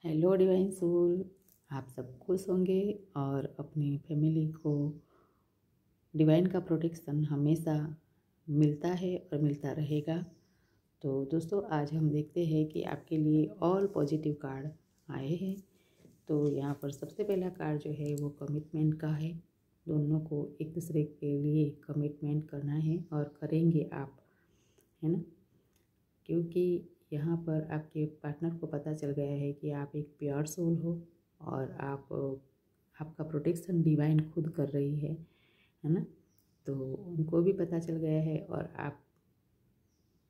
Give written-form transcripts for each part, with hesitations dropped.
Hello divine soul. आप सब खुश होंगे और अपनी फैमिली को डिवाइन का प्रोटेक्शन हमेशा मिलता है और मिलता रहेगा। तो दोस्तों, आज हम देखते हैं कि आपके लिए ऑल पॉजिटिव कार्ड आए हैं। तो यहाँ पर सबसे पहला कार्ड जो है वो कमिटमेंट का है। दोनों को एक दूसरे के लिए कमिटमेंट करना है और करेंगे आप, है ना। क्योंकि यहाँ पर आपके पार्टनर को पता चल गया है कि आप एक प्योर सोल हो और आपका प्रोटेक्शन डिवाइन खुद कर रही है ना। तो उनको भी पता चल गया है और आप,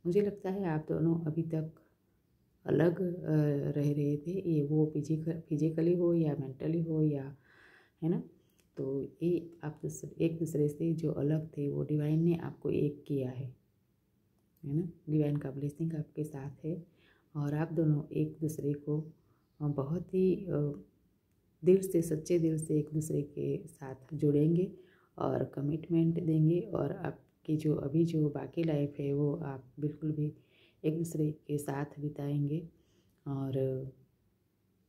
मुझे लगता है आप दोनों अभी तक अलग रह रहे थे। ये वो फिजिकली हो या मेंटली हो या, है ना। तो ये आप एक दूसरे से जो अलग थे वो डिवाइन ने आपको एक किया है ना। डिवाइन का ब्लेसिंग आपके साथ है और आप दोनों एक दूसरे को बहुत ही दिल से, सच्चे दिल से एक दूसरे के साथ जुड़ेंगे और कमिटमेंट देंगे। और आपकी जो अभी जो बाकी लाइफ है वो आप बिल्कुल भी एक दूसरे के साथ बिताएंगे और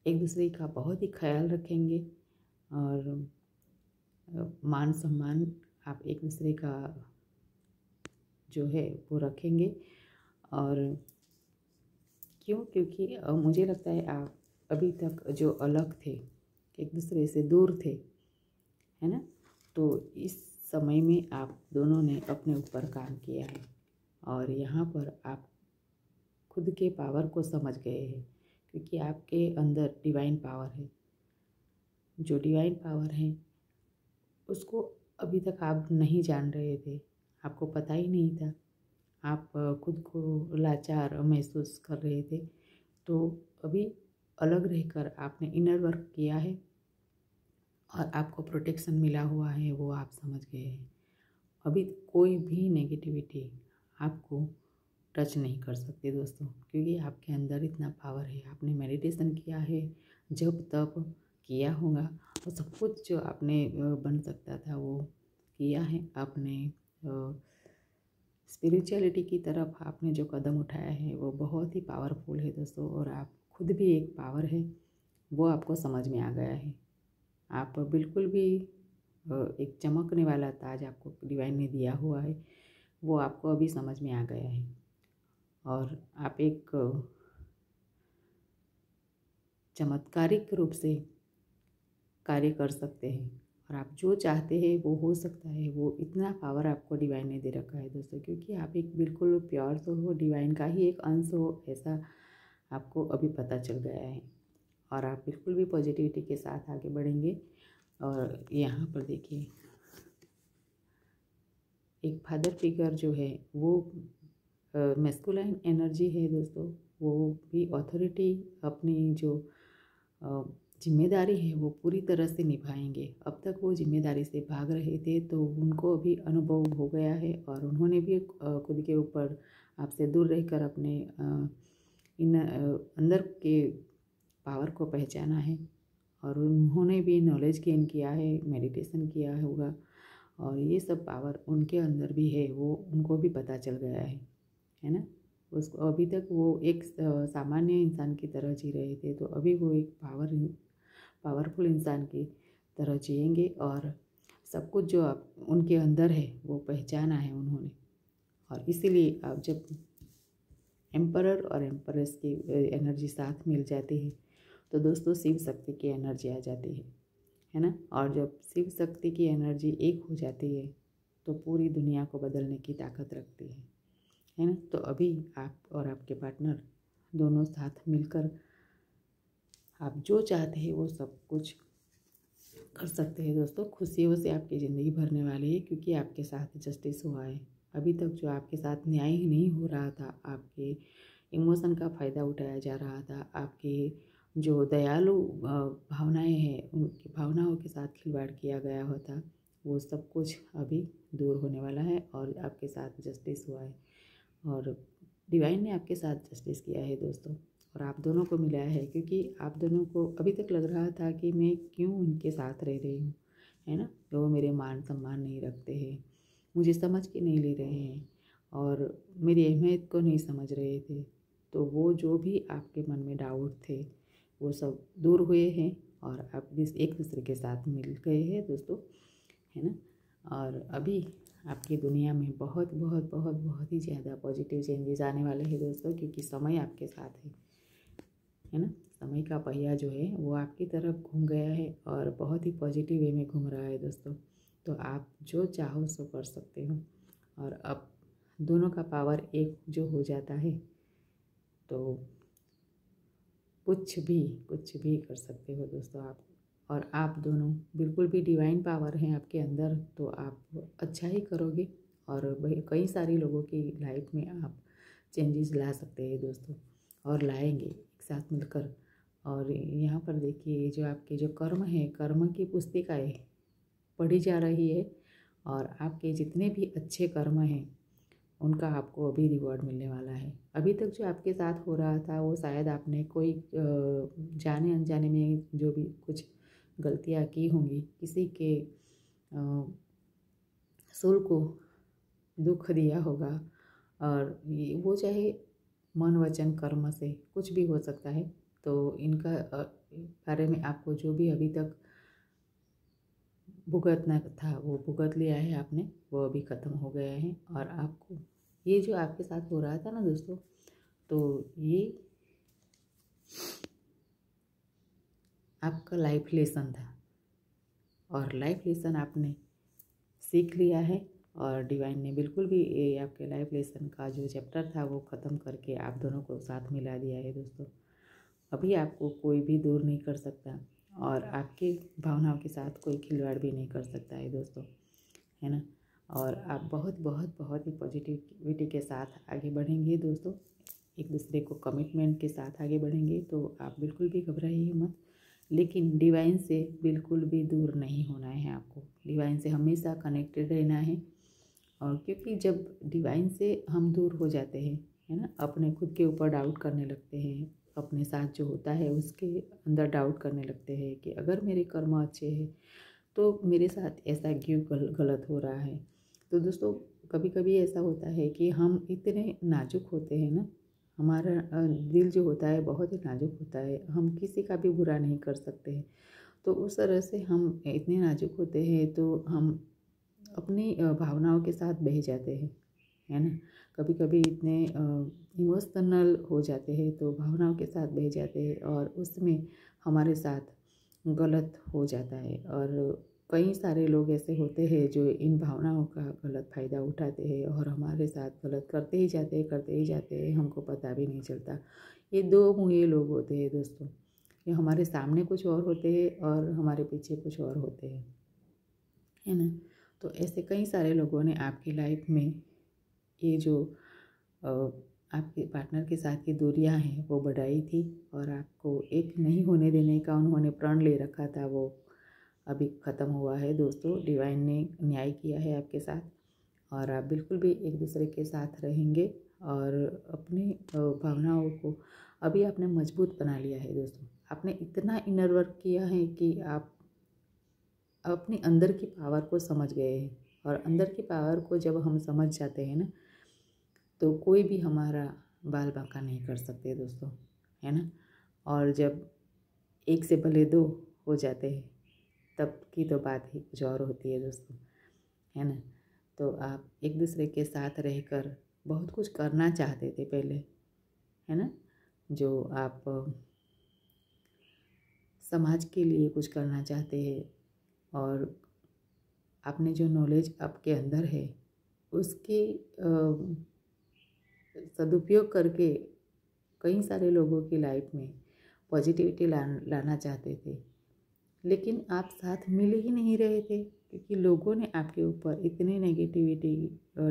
एक दूसरे का बहुत ही ख्याल रखेंगे और मान सम्मान आप एक दूसरे का जो है वो रखेंगे। और क्योंकि मुझे लगता है आप अभी तक जो अलग थे, एक दूसरे से दूर थे, है ना। तो इस समय में आप दोनों ने अपने ऊपर काम किया है और यहाँ पर आप खुद के पावर को समझ गए हैं, क्योंकि आपके अंदर डिवाइन पावर है। जो डिवाइन पावर है उसको अभी तक आप नहीं जान रहे थे, आपको पता ही नहीं था। आप खुद को लाचार महसूस कर रहे थे। तो अभी अलग रहकर आपने इनर वर्क किया है और आपको प्रोटेक्शन मिला हुआ है, वो आप समझ गए हैं। अभी कोई भी नेगेटिविटी आपको टच नहीं कर सकती दोस्तों, क्योंकि आपके अंदर इतना पावर है। आपने मेडिटेशन किया है, जब तब किया होगा और सब कुछ जो आपने बन सकता था वो किया है। आपने स्पिरिचुअलिटी की तरफ आपने जो कदम उठाया है वो बहुत ही पावरफुल है दोस्तों। और आप खुद भी एक पावर है, वो आपको समझ में आ गया है। आप बिल्कुल भी एक चमकने वाला ताज आपको डिवाइन ने दिया हुआ है, वो आपको अभी समझ में आ गया है। और आप एक चमत्कारिक रूप से कार्य कर सकते हैं और आप जो चाहते हैं वो हो सकता है। वो इतना पावर आपको डिवाइन ने दे रखा है दोस्तों, क्योंकि आप एक बिल्कुल प्योर सोल हो, डिवाइन का ही एक अंश हो, ऐसा आपको अभी पता चल गया है। और आप बिल्कुल भी पॉजिटिविटी के साथ आगे बढ़ेंगे। और यहाँ पर देखिए, एक फादर फिगर जो है वो मैस्कुलाइन एनर्जी है दोस्तों। वो भी अथॉरिटी, अपनी जो जिम्मेदारी है वो पूरी तरह से निभाएंगे। अब तक वो जिम्मेदारी से भाग रहे थे, तो उनको अभी अनुभव हो गया है और उन्होंने भी खुद के ऊपर आपसे दूर रहकर अपने इन अंदर के पावर को पहचाना है। और उन्होंने भी नॉलेज गेन किया है, मेडिटेशन किया होगा और ये सब पावर उनके अंदर भी है, वो उनको भी पता चल गया है ना। उसको अभी तक वो एक सामान्य इंसान की तरह जी रहे थे, तो अभी वो एक पावरफुल इंसान की तरह जिएंगे और सब कुछ जो आप उनके अंदर है वो पहचाना है उन्होंने। और इसीलिए आप जब एम्परर और एम्परेस की एनर्जी साथ मिल जाती है तो दोस्तों शिव शक्ति की एनर्जी आ जाती है ना। और जब शिव शक्ति की एनर्जी एक हो जाती है तो पूरी दुनिया को बदलने की ताकत रखती है ना। तो अभी आप और आपके पार्टनर दोनों साथ मिलकर आप जो चाहते हैं वो सब कुछ कर सकते हैं दोस्तों। खुशियों से आपकी ज़िंदगी भरने वाली है, क्योंकि आपके साथ जस्टिस हुआ है। अभी तक जो आपके साथ न्याय ही नहीं हो रहा था, आपके इमोशन का फ़ायदा उठाया जा रहा था, आपके जो दयालु भावनाएं हैं उनकी भावनाओं के साथ खिलवाड़ किया गया होता, वो सब कुछ अभी दूर होने वाला है और आपके साथ जस्टिस हुआ है। और डिवाइन ने आपके साथ जस्टिस किया है दोस्तों, और आप दोनों को मिला है। क्योंकि आप दोनों को अभी तक लग रहा था कि मैं क्यों उनके साथ रह रही हूँ, है ना। वो मेरे मान सम्मान नहीं रखते हैं, मुझे समझ के नहीं ले रहे हैं और मेरी अहमियत को नहीं समझ रहे थे। तो वो जो भी आपके मन में डाउट थे वो सब दूर हुए हैं और आप भी एक दूसरे के साथ मिल गए हैं दोस्तों, है ना। और अभी आपकी दुनिया में बहुत बहुत बहुत बहुत ही ज़्यादा पॉजिटिव चेंजेस आने वाले हैं दोस्तों, क्योंकि समय आपके साथ है ना। समय का पहिया जो है वो आपकी तरफ घूम गया है और बहुत ही पॉजिटिव वे में घूम रहा है दोस्तों। तो आप जो चाहो सो कर सकते हो, और अब दोनों का पावर एक जो हो जाता है तो कुछ भी कर सकते हो दोस्तों आप। और आप दोनों बिल्कुल भी डिवाइन पावर हैं आपके अंदर, तो आप अच्छा ही करोगे और कई सारे लोगों की लाइफ में आप चेंजेस ला सकते हैं दोस्तों, और लाएंगे एक साथ मिलकर। और यहाँ पर देखिए जो आपके जो कर्म है, कर्म की पुस्तिकाएँ पढ़ी जा रही है, और आपके जितने भी अच्छे कर्म हैं उनका आपको अभी रिवॉर्ड मिलने वाला है। अभी तक जो आपके साथ हो रहा था वो शायद आपने कोई जाने अनजाने में जो भी कुछ गलतियाँ की होंगी, किसी के सोल को दुख दिया होगा, और वो चाहे मन वचन कर्म से कुछ भी हो सकता है। तो इनका बारे में आपको जो भी अभी तक भुगतना था वो भुगत लिया है आपने, वो अभी ख़त्म हो गया है। और आपको ये जो आपके साथ हो रहा था ना दोस्तों, तो ये आपका लाइफ लेसन था, और लाइफ लेसन आपने सीख लिया है, और डिवाइन ने बिल्कुल भी ये आपके लाइफ लेसन का जो चैप्टर था वो ख़त्म करके आप दोनों को साथ मिला दिया है दोस्तों। अभी आपको कोई भी दूर नहीं कर सकता, और आपकी भावनाओं के साथ कोई खिलवाड़ भी नहीं कर सकता है दोस्तों, है ना। और आप बहुत बहुत बहुत ही पॉजिटिविटी के साथ आगे बढ़ेंगे दोस्तों, एक दूसरे को कमिटमेंट के साथ आगे बढ़ेंगे। तो आप बिल्कुल भी घबराइए मत, लेकिन डिवाइन से बिल्कुल भी दूर नहीं होना है आपको, डिवाइन से हमेशा कनेक्टेड रहना है। और क्योंकि जब डिवाइन से हम दूर हो जाते हैं, है ना, अपने खुद के ऊपर डाउट करने लगते हैं, अपने साथ जो होता है उसके अंदर डाउट करने लगते हैं कि अगर मेरे कर्म अच्छे हैं तो मेरे साथ ऐसा क्यों गलत हो रहा है। तो दोस्तों कभी कभी ऐसा होता है कि हम इतने नाजुक होते हैं ना, हमारा दिल जो होता है बहुत ही नाजुक होता है, हम किसी का भी बुरा नहीं कर सकते हैं। तो उस तरह से हम इतने नाजुक होते हैं तो हम अपनी भावनाओं के साथ बह जाते हैं, है ना। कभी कभी इतने इमोशनल हो जाते हैं तो भावनाओं के साथ बह जाते हैं, और उसमें हमारे साथ गलत हो जाता है। और कई सारे लोग ऐसे होते हैं जो इन भावनाओं का गलत फ़ायदा उठाते हैं और हमारे साथ गलत करते ही जाते हैं, हमको पता भी नहीं चलता। ये दो मुँहे लोग होते हैं दोस्तों, ये हमारे सामने कुछ और होते हैं और हमारे पीछे कुछ और होते हैं, है ना। तो ऐसे कई सारे लोगों ने आपकी लाइफ में ये जो आपके पार्टनर के साथ की दूरियां हैं वो बढ़ाई थी, और आपको एक नहीं होने देने का उन्होंने प्रण ले रखा था, वो अभी ख़त्म हुआ है दोस्तों। डिवाइन ने न्याय किया है आपके साथ, और आप बिल्कुल भी एक दूसरे के साथ रहेंगे, और अपनी भावनाओं को अभी आपने मजबूत बना लिया है दोस्तों। आपने इतना इनर वर्क किया है कि आप अपने अंदर की पावर को समझ गए हैं, और अंदर की पावर को जब हम समझ जाते हैं ना, तो कोई भी हमारा बाल बांका नहीं कर सकते दोस्तों, है ना। और जब एक से भले दो हो जाते हैं तब की तो बात ही कुछ और होती है दोस्तों, है ना। तो आप एक दूसरे के साथ रहकर बहुत कुछ करना चाहते थे पहले, है ना, जो आप समाज के लिए कुछ करना चाहते हैं, और आपने जो नॉलेज आपके अंदर है उसके सदुपयोग करके कई सारे लोगों की लाइफ में पॉजिटिविटी लाना चाहते थे, लेकिन आप साथ मिल ही नहीं रहे थे, क्योंकि लोगों ने आपके ऊपर इतनी नेगेटिविटी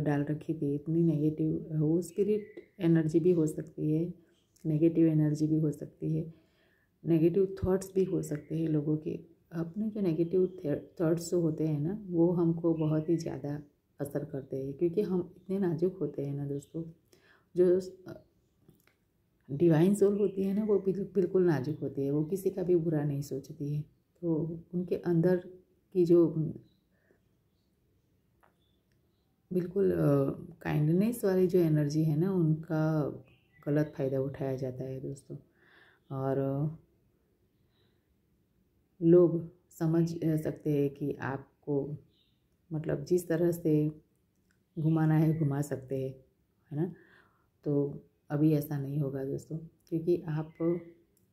डाल रखी थी, इतनी नेगेटिव, वो स्पिरिट एनर्जी भी हो सकती है, नेगेटिव एनर्जी भी हो सकती है, नेगेटिव थॉट्स भी हो सकते हैं लोगों के। अपने जो नेगेटिव थॉट्स जो होते हैं ना वो हमको बहुत ही ज़्यादा असर करते हैं, क्योंकि हम इतने नाजुक होते हैं ना दोस्तों। जो डिवाइन सोल होती है ना वो बिल्कुल नाजुक होती है, वो किसी का भी बुरा नहीं सोचती है। तो उनके अंदर की जो बिल्कुल काइंडनेस वाली जो एनर्जी है ना, उनका गलत फ़ायदा उठाया जाता है दोस्तों। और लोग समझ सकते हैं कि आपको मतलब जिस तरह से घुमाना है घुमा सकते हैं, है ना। तो अभी ऐसा नहीं होगा दोस्तों, क्योंकि आप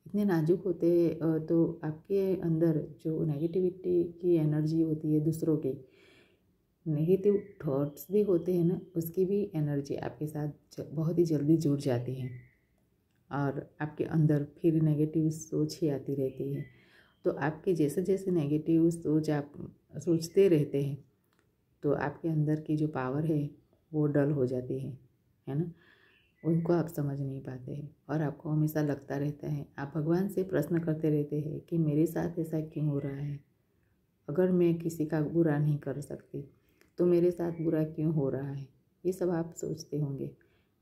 इतने नाजुक होते तो आपके अंदर जो नेगेटिविटी की एनर्जी होती है, दूसरों की नेगेटिव थॉट्स भी होते हैं ना, उसकी भी एनर्जी आपके साथ बहुत ही जल्दी जुड़ जाती है और आपके अंदर फिर नेगेटिव सोच ही आती रहती है। तो आपके जैसे जैसे नेगेटिव सोच आप सोचते रहते हैं तो आपके अंदर की जो पावर है वो डल हो जाती है ना। उनको आप समझ नहीं पाते हैं और आपको हमेशा लगता रहता है, आप भगवान से प्रश्न करते रहते हैं कि मेरे साथ ऐसा क्यों हो रहा है। अगर मैं किसी का बुरा नहीं कर सकती तो मेरे साथ बुरा क्यों हो रहा है, ये सब आप सोचते होंगे,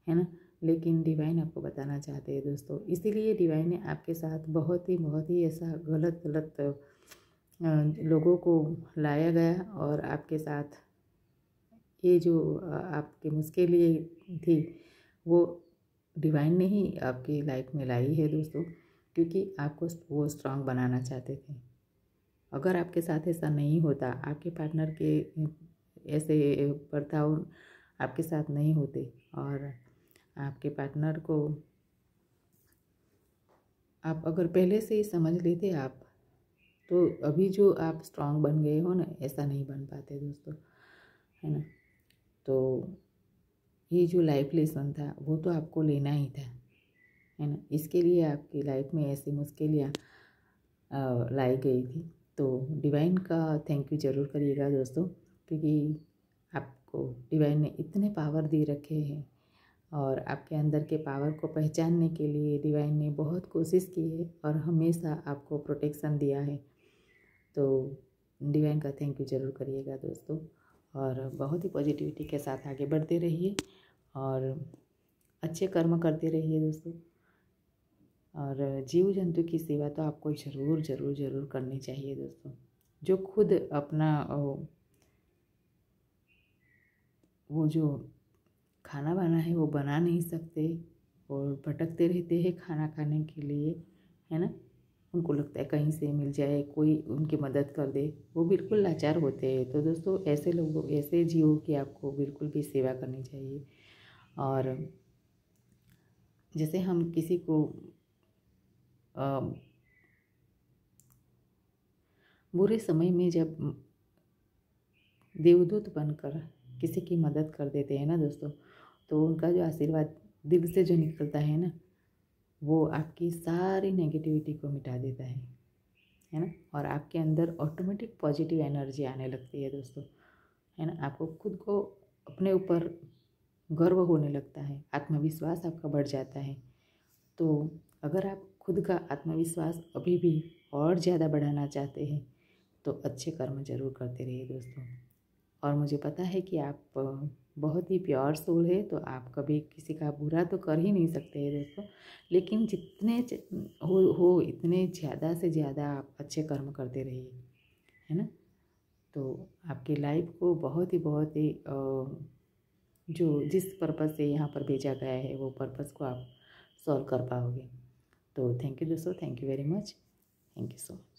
है ना। लेकिन डिवाइन आपको बताना चाहते हैं दोस्तों, इसीलिए डिवाइन ने आपके साथ बहुत ही ऐसा गलत गलत लोगों को लाया गया और आपके साथ ये जो आपकी मुश्किलें थी वो डिवाइन ने ही आपकी लाइफ में लाई है दोस्तों, क्योंकि आपको वो स्ट्रांग बनाना चाहते थे। अगर आपके साथ ऐसा नहीं होता, आपके पार्टनर के ऐसे बर्ताव आपके साथ नहीं होते और आपके पार्टनर को आप अगर पहले से ही समझ लेते आप, तो अभी जो आप स्ट्रांग बन गए हो ना, ऐसा नहीं बन पाते दोस्तों, है ना। तो ये जो लाइफ लेसन था वो तो आपको लेना ही था, है ना। इसके लिए आपकी लाइफ में ऐसी मुश्किलें लाई गई थी। तो डिवाइन का थैंक यू ज़रूर करिएगा दोस्तों, क्योंकि आपको डिवाइन ने इतने पावर दे रखे हैं और आपके अंदर के पावर को पहचानने के लिए डिवाइन ने बहुत कोशिश की है और हमेशा आपको प्रोटेक्शन दिया है। तो डिवाइन का थैंक यू ज़रूर करिएगा दोस्तों और बहुत ही पॉजिटिविटी के साथ आगे बढ़ते रहिए और अच्छे कर्म करते रहिए दोस्तों। और जीव जंतु की सेवा तो आपको ज़रूर ज़रूर ज़रूर करनी चाहिए दोस्तों। जो खुद अपना वो जो खाना बना है वो बना नहीं सकते और भटकते रहते हैं खाना खाने के लिए, है ना। उनको लगता है कहीं से मिल जाए, कोई उनकी मदद कर दे, वो बिल्कुल लाचार होते हैं। तो दोस्तों ऐसे लोगों, ऐसे जीवों की आपको बिल्कुल भी सेवा करनी चाहिए। और जैसे हम किसी को बुरे समय में जब देवदूत बनकर किसी की मदद कर देते हैं ना दोस्तों, तो उनका जो आशीर्वाद दिल से जो निकलता है ना, वो आपकी सारी नेगेटिविटी को मिटा देता है ना। और आपके अंदर ऑटोमेटिक पॉजिटिव एनर्जी आने लगती है दोस्तों, है ना। आपको खुद को अपने ऊपर गर्व होने लगता है, आत्मविश्वास आपका बढ़ जाता है। तो अगर आप खुद का आत्मविश्वास अभी भी और ज़्यादा बढ़ाना चाहते हैं तो अच्छे कर्म जरूर करते रहिए दोस्तों। और मुझे पता है कि आप बहुत ही प्योर सोल है, तो आप कभी किसी का बुरा तो कर ही नहीं सकते हैं दोस्तों। लेकिन जितने हो इतने ज़्यादा से ज़्यादा आप अच्छे कर्म करते रहिए, है ना। तो आपकी लाइफ को बहुत ही जो जिस पर्पज़ से यहाँ पर भेजा गया है वो पर्पज़ को आप सॉल्व कर पाओगे। तो थैंक यू दोस्तों, thank you very much, thank you so much.